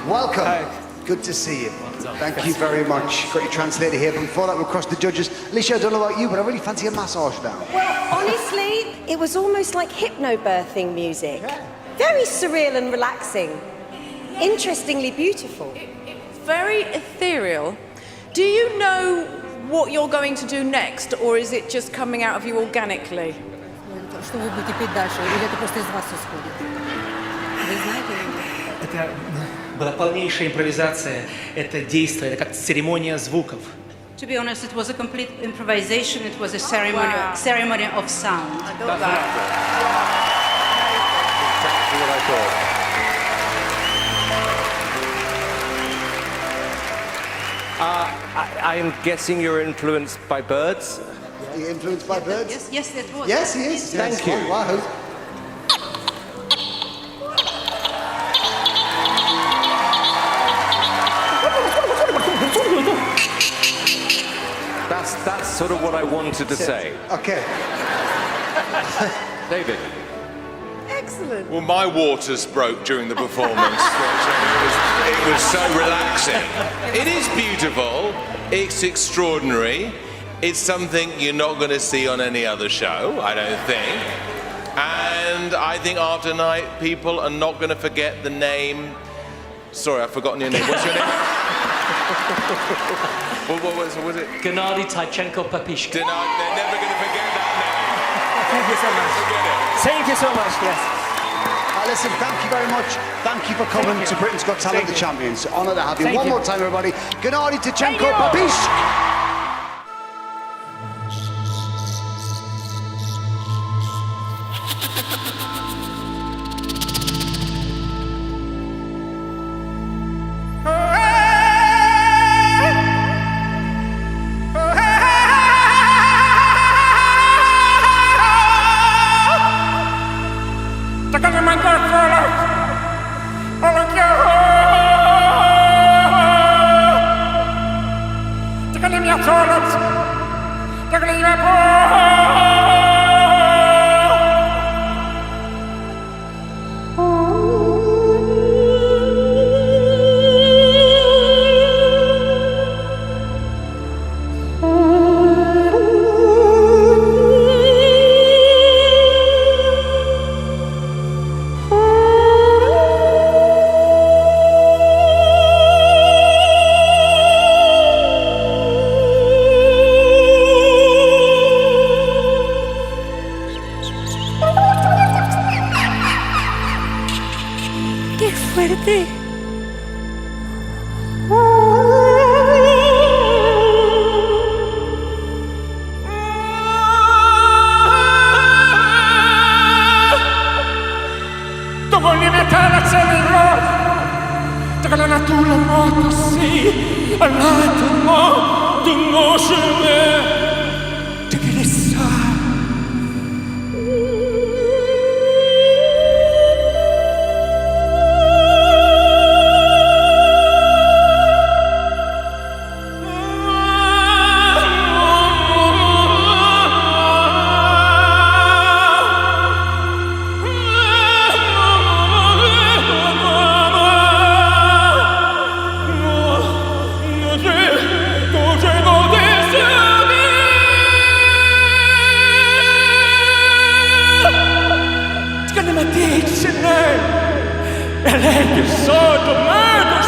Welcome. Hi. Good to see you. Thank you very much. Got your translator here, but before that we'll cross the judges. Alicia, I don't know about you, but I really fancy a massage now. Well, honestly, it was almost like hypnobirthing music. Yeah. Very surreal and relaxing. Interestingly beautiful. Very ethereal. Do you know what you're going to do next, or is it just coming out of you organically? Что вы будете петь дальше, или это просто из вас исходит? Вы знаете? Это была полнейшая импровизация, это действие, это как церемония звуков. To be honest, it was a complete improvisation. It was a ceremony of sound. I love that. Exactly what I thought. I'm guessing you're influenced by birds. Are you influenced by birds? Yes, it was. Yes, he is. Thank you. Wow. That's sort of what I wanted to say. Okay. David. Excellent. Well, my waters broke during the performance. It was so relaxing. It is beautiful. It's extraordinary. It's something you're not going to see on any other show, I don't think. And I think after tonight, people are not going to forget the name. Sorry, I've forgotten your name. What's your name? what was it? Gennady Tkachenko-Papishkin. They're never going to forget that name. Thank you so much. Thank you so much, yes. Listen, thank you very much. Thank you for coming to Britain's Got Talent, the champions. Honour to have you. One more time, everybody. Gennady Tkachenko-Papishkin. Take a E lei che sotto me